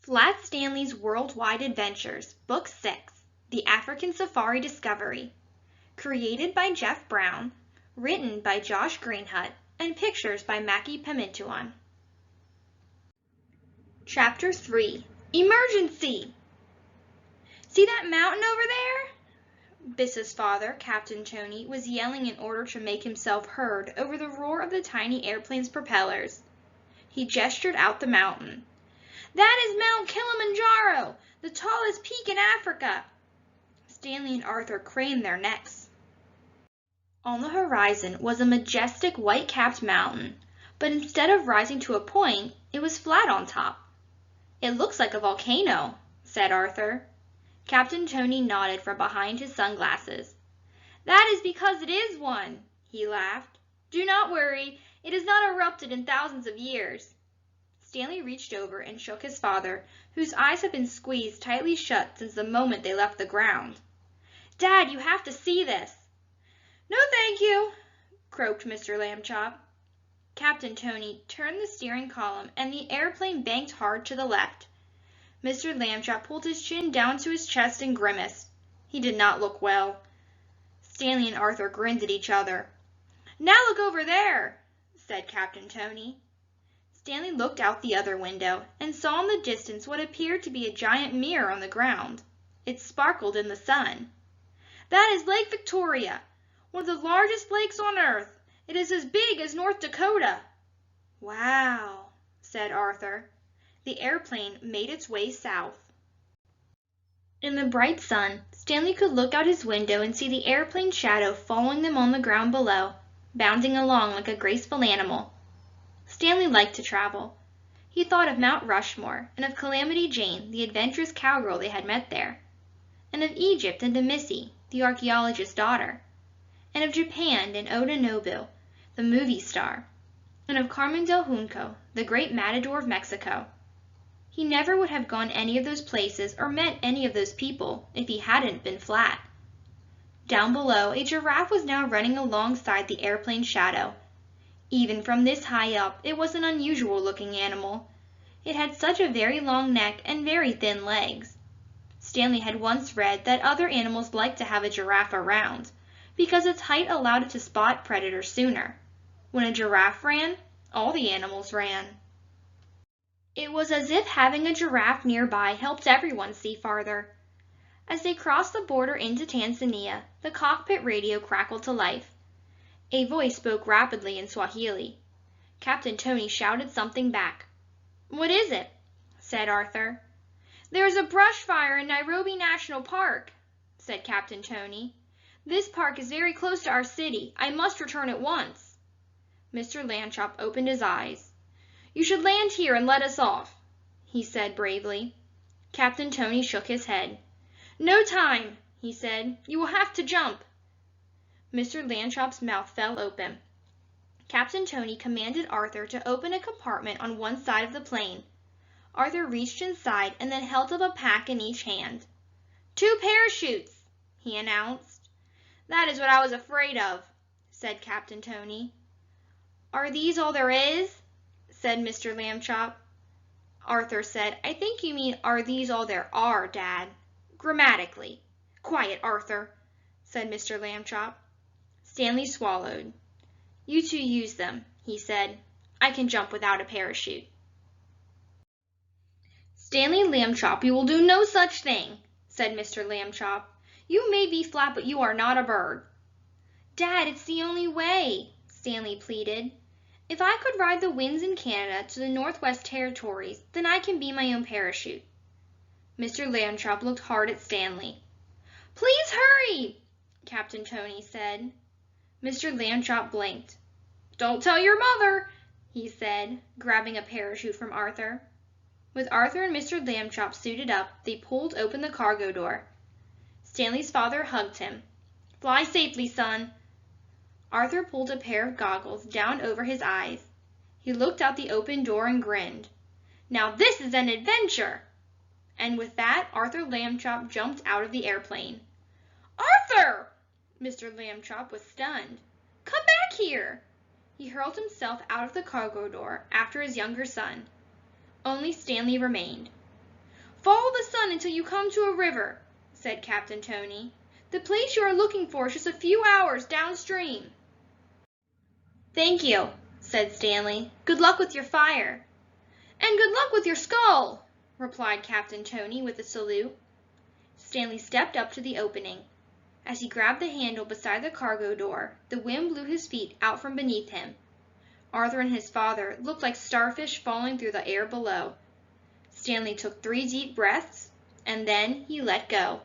Flat Stanley's Worldwide Adventures, Book 6, The African Safari Discovery. Created by Jeff Brown, written by Josh Greenhut, and pictures by Mackie Pimentuan. Chapter 3, Emergency! See that mountain over there? Biss's father, Captain Tony, was yelling in order to make himself heard over the roar of the tiny airplane's propellers. He gestured out the mountain. That is Mount Kilimanjaro, the tallest peak in Africa. Stanley and Arthur craned their necks. On the horizon was a majestic white-capped mountain, but instead of rising to a point, it was flat on top. It looks like a volcano, said Arthur. Captain Tony nodded from behind his sunglasses. That is because it is one, he laughed. Do not worry, it has not erupted in thousands of years. Stanley reached over and shook his father, whose eyes had been squeezed tightly shut since the moment they left the ground. Dad, you have to see this. No, thank you, croaked Mr. Lambchop. Captain Tony turned the steering column and the airplane banked hard to the left. Mr. Lambchop pulled his chin down to his chest and grimaced. He did not look well. Stanley and Arthur grinned at each other. Now look over there, said Captain Tony. Stanley looked out the other window and saw in the distance what appeared to be a giant mirror on the ground. It sparkled in the sun. That is Lake Victoria, one of the largest lakes on Earth. It is as big as North Dakota. Wow, said Arthur. The airplane made its way south. In the bright sun, Stanley could look out his window and see the airplane shadow following them on the ground below, bounding along like a graceful animal. Stanley liked to travel. He thought of Mount Rushmore and of Calamity Jane, the adventurous cowgirl they had met there, and of Egypt and of Missy, the archaeologist's daughter, and of Japan and Oda Nobu, the movie star, and of Carmen del Junco, the great matador of Mexico. He never would have gone any of those places or met any of those people if he hadn't been flat. Down below, a giraffe was now running alongside the airplane's shadow. Even from this high up, it was an unusual-looking animal. It had such a very long neck and very thin legs. Stanley had once read that other animals liked to have a giraffe around, because its height allowed it to spot predators sooner. When a giraffe ran, all the animals ran. It was as if having a giraffe nearby helped everyone see farther. As they crossed the border into Tanzania, the cockpit radio crackled to life. A voice spoke rapidly in Swahili. Captain Tony shouted something back. What is it? Said Arthur. There is a brush fire in Nairobi National Park, said Captain Tony. This park is very close to our city. I must return at once. Mr. Lambchop opened his eyes. You should land here and let us off, he said bravely. Captain Tony shook his head. No time, he said. You will have to jump. Mr. Lambchop's mouth fell open. Captain Tony commanded Arthur to open a compartment on one side of the plane. Arthur reached inside and then held up a pack in each hand. 2 parachutes, he announced. That is what I was afraid of, said Captain Tony. Are these all there is? Said Mr. Lambchop. Arthur said, I think you mean, are these all there are, Dad? Grammatically. Quiet, Arthur, said Mr. Lambchop. Stanley swallowed. You two use them, he said. I can jump without a parachute. Stanley Lambchop, you will do no such thing, said Mr. Lambchop. You may be flat, but you are not a bird. Dad, it's the only way, Stanley pleaded. If I could ride the winds in Canada to the Northwest Territories, then I can be my own parachute. Mr. Lambchop looked hard at Stanley. Please hurry, Captain Tony said. Mr. Lambchop blinked. Don't tell your mother, he said, grabbing a parachute from Arthur. With Arthur and Mr. Lambchop suited up, they pulled open the cargo door. Stanley's father hugged him. Fly safely, son. Arthur pulled a pair of goggles down over his eyes. He looked out the open door and grinned. Now this is an adventure! And with that, Arthur Lambchop jumped out of the airplane. Arthur! Mr. Lambchop was stunned. Come back here! He hurled himself out of the cargo door after his younger son. Only Stanley remained. Follow the sun until you come to a river," said Captain Tony. "The place you are looking for is just a few hours downstream." "Thank you," said Stanley. "Good luck with your fire." "And good luck with your skull," replied Captain Tony with a salute. Stanley stepped up to the opening. As he grabbed the handle beside the cargo door, the wind blew his feet out from beneath him. Arthur and his father looked like starfish falling through the air below. Stanley took 3 deep breaths, and then he let go.